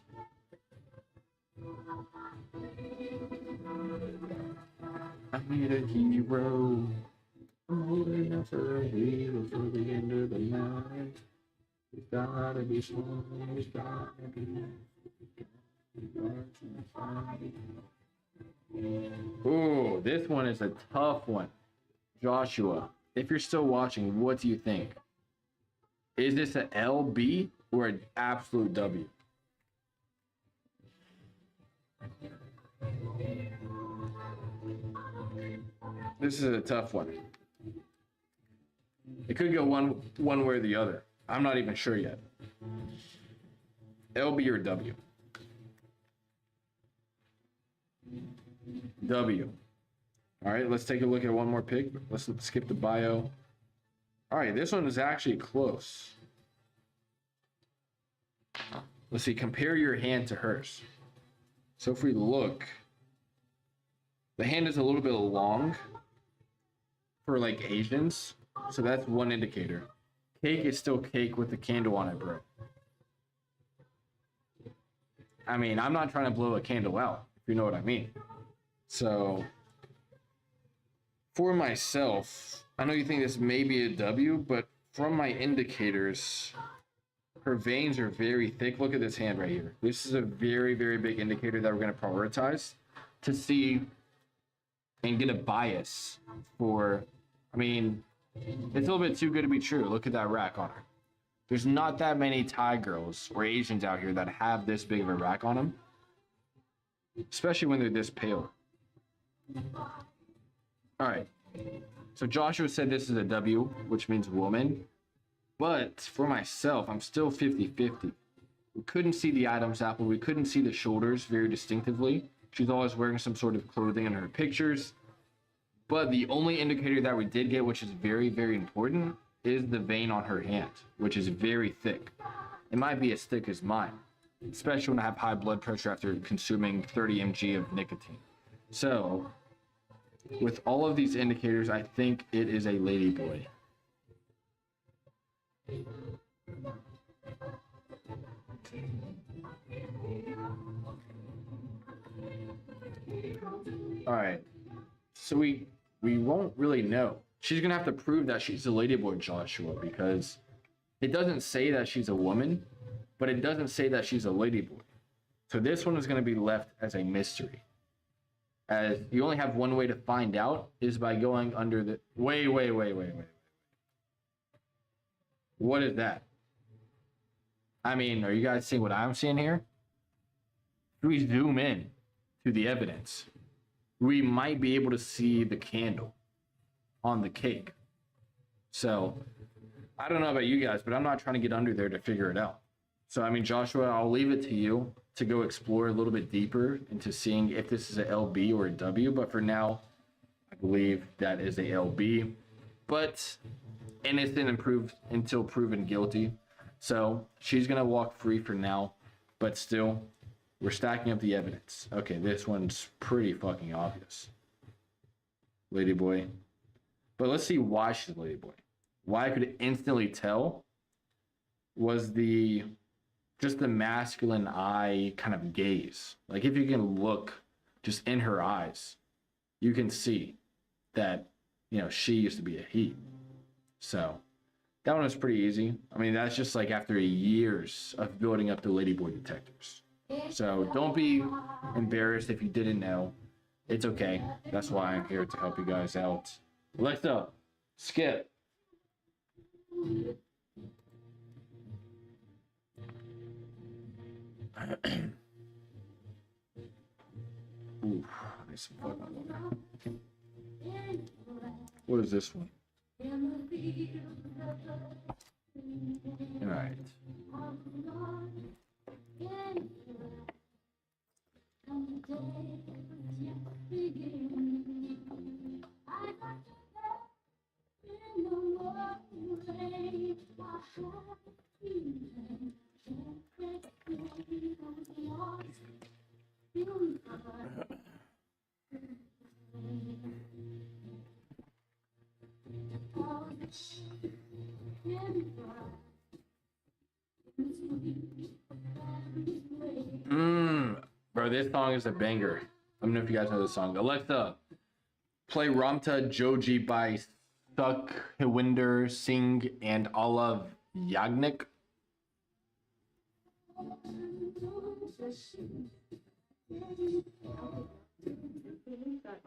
I need a hero. I'm holding out for a hero for the end of the night. It's gotta be strong. It's gotta be. Oh, this one is a tough one. Joshua, if you're still watching, what do you think? Is this an LB or an absolute W? This is a tough one. It could go one way or the other. I'm not even sure yet. LB or W? W. All right, let's take a look at one more pic. Let's skip the bio. All right, this one is actually close. Let's see, compare your hand to hers. So if we look, the hand is a little bit long for like Asians. So that's one indicator. Cake is still cake with the candle on it, bro. I mean, I'm not trying to blow a candle out, if you know what I mean. So for myself, I know you think this may be a W, but from my indicators, her veins are very thick. Look at this hand right here. This is a very, very big indicator that we're going to prioritize to see and get a bias for, I mean, it's a little bit too good to be true. Look at that rack on her. There's not that many Thai girls or Asians out here that have this big of a rack on them, especially when they're this pale. All right. So Joshua said this is a W, which means woman. But for myself, I'm still 50-50. We couldn't see the Adam's apple. We couldn't see the shoulders very distinctively. She's always wearing some sort of clothing in her pictures. But the only indicator that we did get, which is very, very important, is the vein on her hand, which is very thick. It might be as thick as mine, especially when I have high blood pressure after consuming 30 mg of nicotine. So with all of these indicators, I think it is a ladyboy. All right, so we won't really know. She's gonna have to prove that she's a ladyboy, Joshua, because it doesn't say that she's a woman, but it doesn't say that she's a ladyboy. So this one is gonna be left as a mystery. As you only have one way to find out is by going under the wait. What is that? I mean, are you guys seeing what I'm seeing here? If we zoom in to the evidence, we might be able to see the candle on the cake. So I don't know about you guys, but I'm not trying to get under there to figure it out. So, I mean, Joshua, I'll leave it to you to go explore a little bit deeper into seeing if this is a LB or a W. But for now, I believe that is a LB. But innocent and proved until proven guilty. So she's going to walk free for now. But still, we're stacking up the evidence. Okay, this one's pretty fucking obvious. Ladyboy. But let's see why she's a ladyboy. Why I could instantly tell was just the masculine eye kind of gaze. Like if you can look just in her eyes, you can see that she used to be a he. So that one was pretty easy. I mean, that's just like after years of building up the Ladyboy detectors. So don't be embarrassed if you didn't know. It's okay. That's why I'm here to help you guys out. Alexa, skip. Ooh, there's some fun on there. What is this one? All right. Bro, this song is a banger. I don't know if you guys know this song. Alexa, play Ramta Joji by Suk Hiwinder Singh and Olav Yagnik.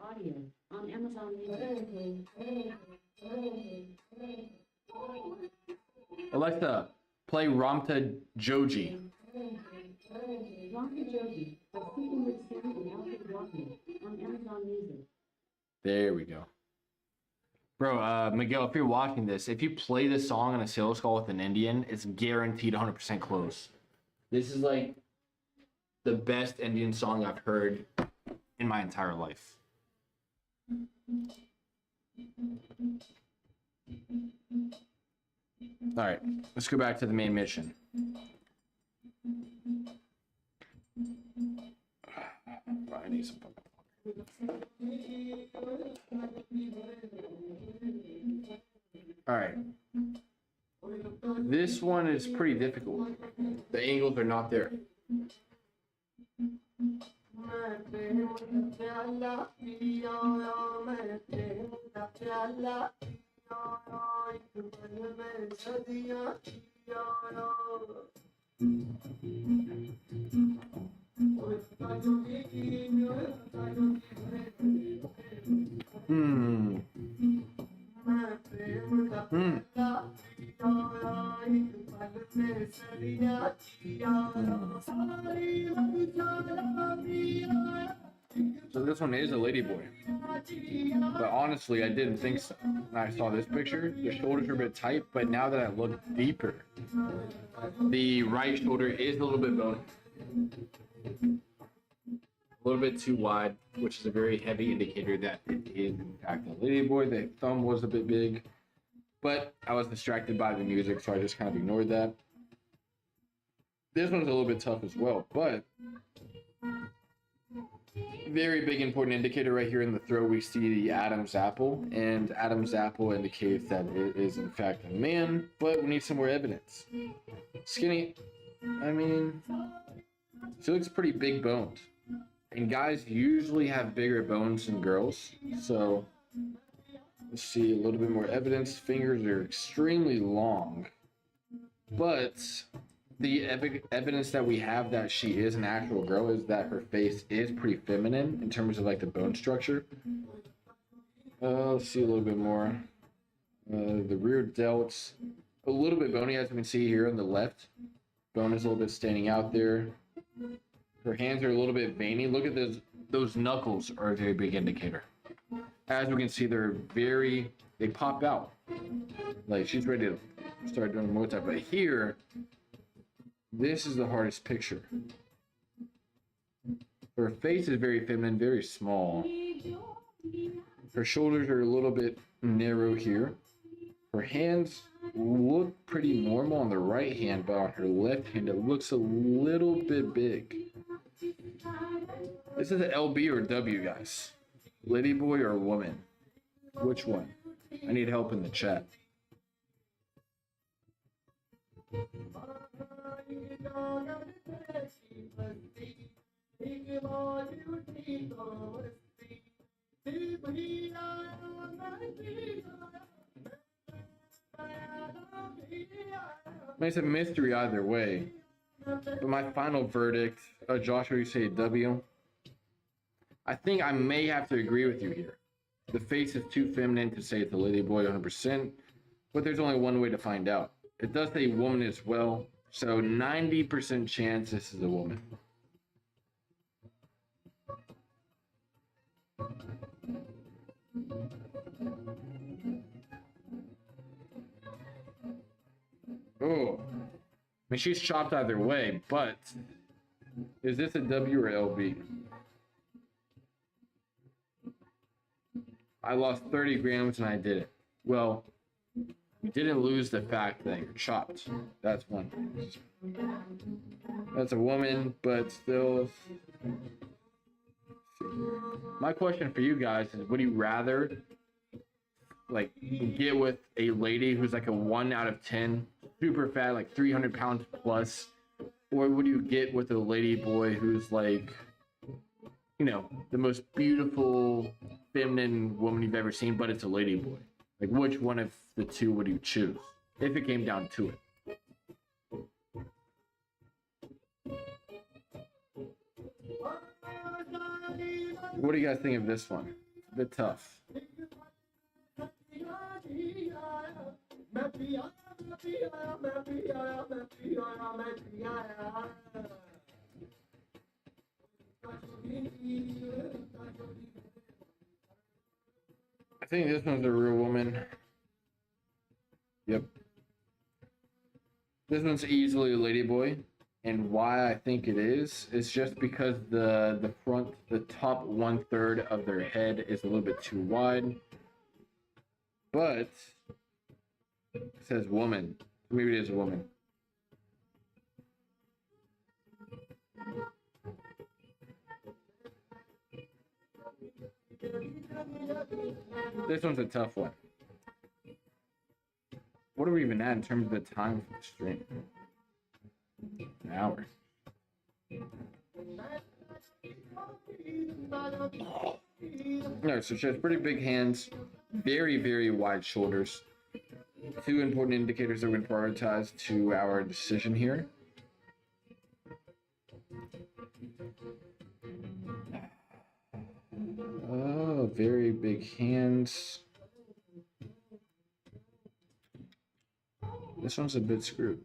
Audio on Amazon Music. Alexa, play Ramta Joji. Ramta Joji by Suk Singh and Alfred Walker on Amazon Music. There we go. Bro, Miguel, if you're watching this, if you play this song on a sales call with an Indian, it's guaranteed 100% close. This is like the best Indian song I've heard in my entire life. All right, let's go back to the main mission. I need some fucking water. All right. This one is pretty difficult. The angles are not there. So this one is a Ladyboy. But honestly, I didn't think so. When I saw this picture, the shoulders are a bit tight, but now that I look deeper, the right shoulder is a little bit bony. A little bit too wide, which is a very heavy indicator that it is in fact a Ladyboy. The thumb was a bit big, but I was distracted by the music, so I just kind of ignored that. This one's a little bit tough as well, but very big important indicator right here in the throat. We see the Adam's apple, and Adam's apple indicates that it is in fact a man, but we need some more evidence. Skinny, I mean, she looks pretty big boned, and guys usually have bigger bones than girls, so let's see a little bit more evidence. Fingers are extremely long, but the evidence that we have that she is an actual girl is that her face is pretty feminine in terms of like the bone structure. Let's see a little bit more. The rear delts, a little bit bony, as you can see here on the left. Bone is a little bit standing out there. Her hands are a little bit veiny. Look at those knuckles are a very big indicator. As we can see, they pop out. Like she's ready to start doing more type. But here, this is the hardest picture. Her face is very feminine, very small. Her shoulders are a little bit narrow here. Her hands look pretty normal on the right hand, but on her left hand, it looks a little bit big. This is an LB or W, guys. Ladyboy or woman? Which one? I need help in the chat. I mean, it's a mystery either way. But my final verdict, Joshua, you say W. I think I may have to agree with you here. The face is too feminine to say it's a ladyboy 100%, but there's only one way to find out. It does say woman as well, so 90% chance this is a woman. Oh, I mean, she's chopped either way, but is this a W or LB? I lost 30 grams and I did it. Well, you didn't lose the fact that you're chopped. That's one. That's a woman, but still. My question for you guys is, would you rather like get with a lady who's like a 1 out of 10, super fat, like 300 pounds plus, or would you get with a lady boy who's like, you know, the most beautiful feminine woman you've ever seen, but it's a lady boy? Like, which one of the two would you choose if it came down to it? What do you guys think of this one? It's a bit tough. I think this one's a real woman. Yep. This one's easily a ladyboy. And why I think it is just because the top 1/3 of their head is a little bit too wide. But it says woman. Maybe it is a woman. This one's a tough one. What are we even at in terms of the time for the stream? An hour. Alright, so she has pretty big hands, very, very wide shoulders. Two important indicators that we're going to prioritize to our decision here. Oh, very big hands. This one's a bit screwed.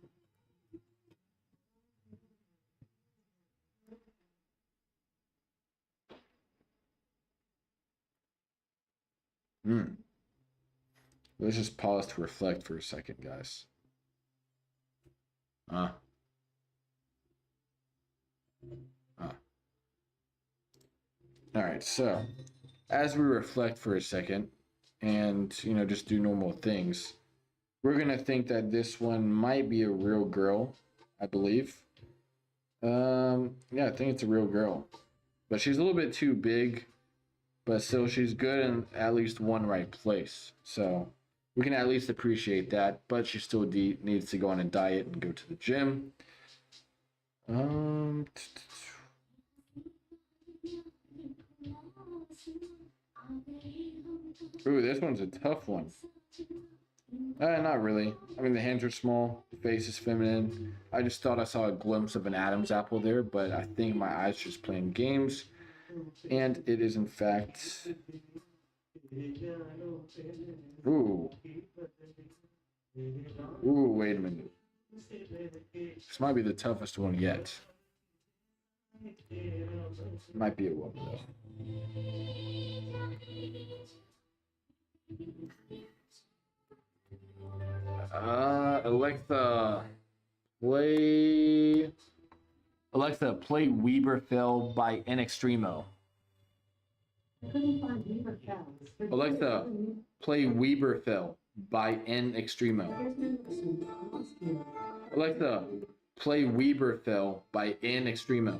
Let's just pause to reflect for a second, guys. All right, so as we reflect for a second and, you know, just do normal things, we're going to think that this one might be a real girl, I believe. Yeah, I think it's a real girl. But she's a little bit too big, but still she's good in at least one right place. So we can at least appreciate that, but she still needs to go on a diet and go to the gym. Ooh, this one's a tough one. Not really. I mean, the hands are small, the face is feminine. I just thought I saw a glimpse of an Adam's apple there, but I think my eyes are just playing games. And it is, in fact... Ooh. Ooh, wait a minute. This might be the toughest one yet. Might be a woman, though. Alexa, play Weberfell by N Extremo. Alexa, play Weberfell by N Extremo. Alexa, play Weberfell by N Extremo.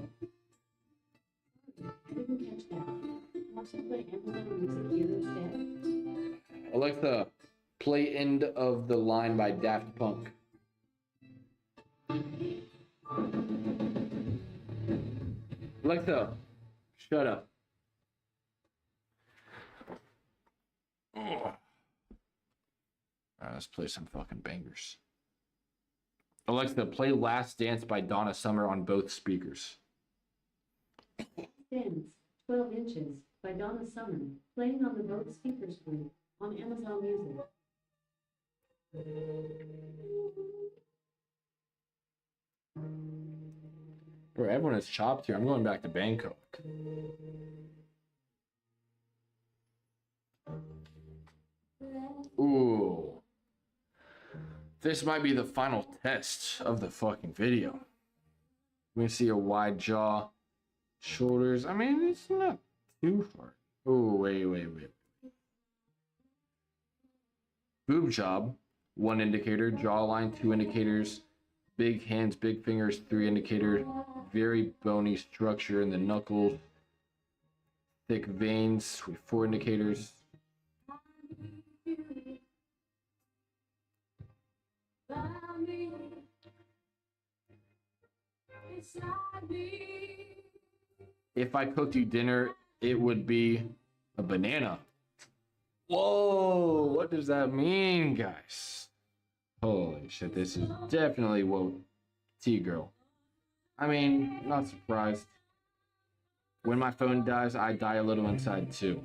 Alexa, play End of the Line by Daft Punk. Alexa, shut up. Alright, let's play some fucking bangers. Alexa, play Last Dance by Donna Summer on both speakers. Stands, 12 Inches by Donna Summer, playing on the both speakers group on Amazon Music. Bro, everyone is chopped here. I'm going back to Bangkok. Ooh. This might be the final test of the fucking video. We see a wide jaw, shoulders. I mean, it's not too far. Oh, wait. Boob job, 1 indicator. Jawline, 2 indicators. Big hands, big fingers, 3 indicator. Very bony structure in the knuckles. Thick veins with 4 indicators. If I cooked you dinner, it would be a banana. Whoa, what does that mean, guys? Holy shit, this is definitely what T-girl. I mean, not surprised. When my phone dies, I die a little inside too.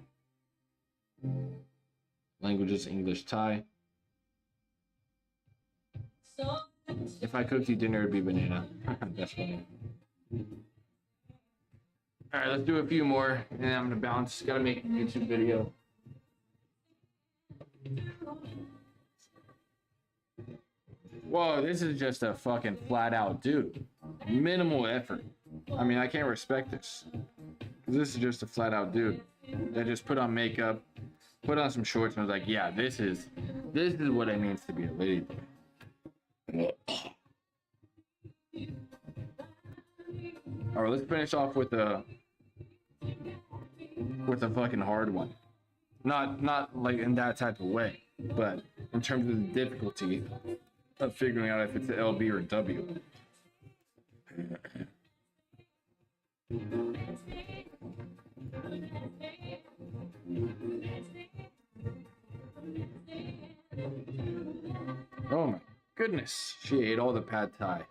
Languages, English, Thai. If I cooked you dinner, it'd be banana. That's funny. Alright, let's do a few more, and then I'm gonna bounce. Gotta make a YouTube video. Whoa, this is just a fucking flat out dude. Minimal effort. I mean, I can't respect this. This is just a flat out dude that just put on makeup, put on some shorts, and was like, yeah, this is what it means to be a ladyboy. Alright, let's finish off with a fucking hard one. Not like in that type of way, but in terms of the difficulty of figuring out if it's an LB or a W. Oh my goodness, she ate all the pad thai.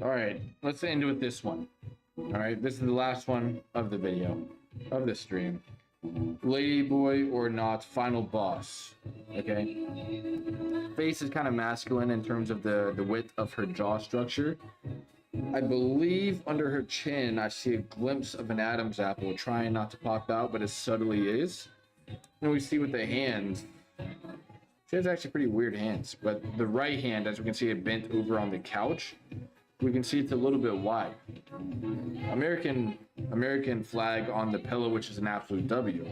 All right, let's end with this one. All right, this is the last one of the video, of the stream. Ladyboy or not, final boss. Okay. Face is kind of masculine in terms of the width of her jaw structure. I believe under her chin, I see a glimpse of an Adam's apple trying not to pop out, but it subtly is. And we see with the hands, she has actually pretty weird hands, but the right hand, as we can see it bent over on the couch, we can see it's a little bit wide. American flag on the pillow, which is an absolute W.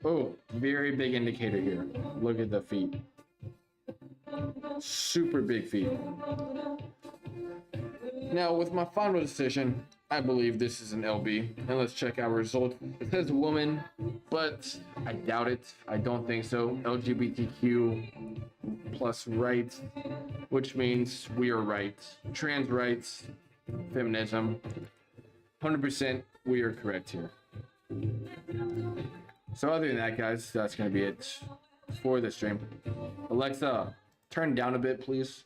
Oh, very big indicator here. Look at the feet. Super big feet. Now, with my final decision, I believe this is an LB. And let's check our result. It says woman, but I doubt it. I don't think so. LGBTQ plus rights, which means we are right. Trans rights, feminism. 100% we are correct here. So other than that, guys, that's going to be it for the stream. Alexa, turn down a bit, please.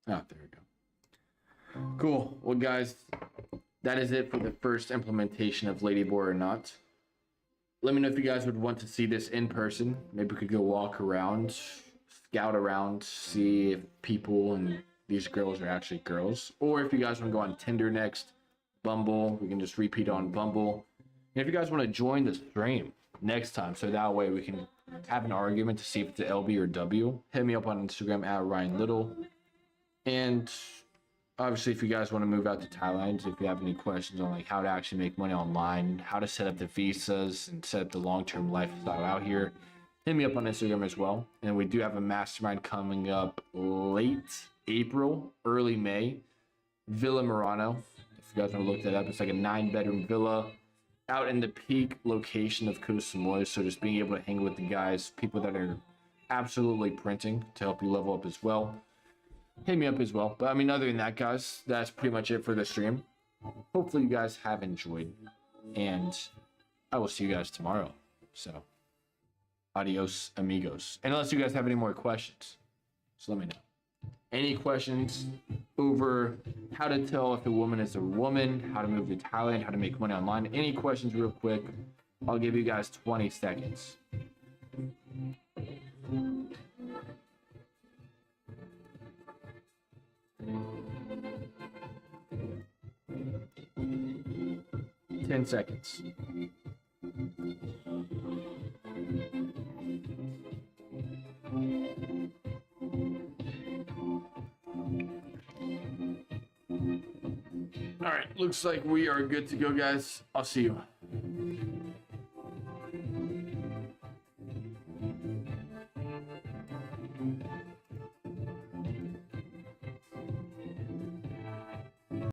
Oh, there we go. Cool. Well, guys, that is it for the first implementation of Ladyboy or Not. Let me know if you guys would want to see this in person. Maybe we could go walk around, scout around, see if people and these girls are actually girls. Or if you guys want to go on Tinder next, Bumble, we can just repeat on Bumble. And if you guys want to join the stream next time, so that way we can have an argument to see if it's an LB or W, hit me up on Instagram at Ryan Little. And obviously, if you guys want to move out to Thailand, if you have any questions on like how to actually make money online, how to set up the visas and set up the long-term lifestyle out here, hit me up on Instagram as well. And we do have a mastermind coming up late April, early May, Villa Murano. If you guys want to look that up, it's like a 9-bedroom villa out in the peak location of Koh Samui. So just being able to hang with the guys, people that are absolutely printing to help you level up as well. Hit me up as well. But I mean, other than that, guys, that's pretty much it for the stream. Hopefully you guys have enjoyed, and I will see you guys tomorrow. So adios amigos, unless you guys have any more questions, so let me know. Any questions over how to tell if a woman is a woman, how to move to Thailand, how to make money online, any questions real quick, I'll give you guys 20 seconds. Ten seconds. All right, looks like we are good to go, guys. I'll see you.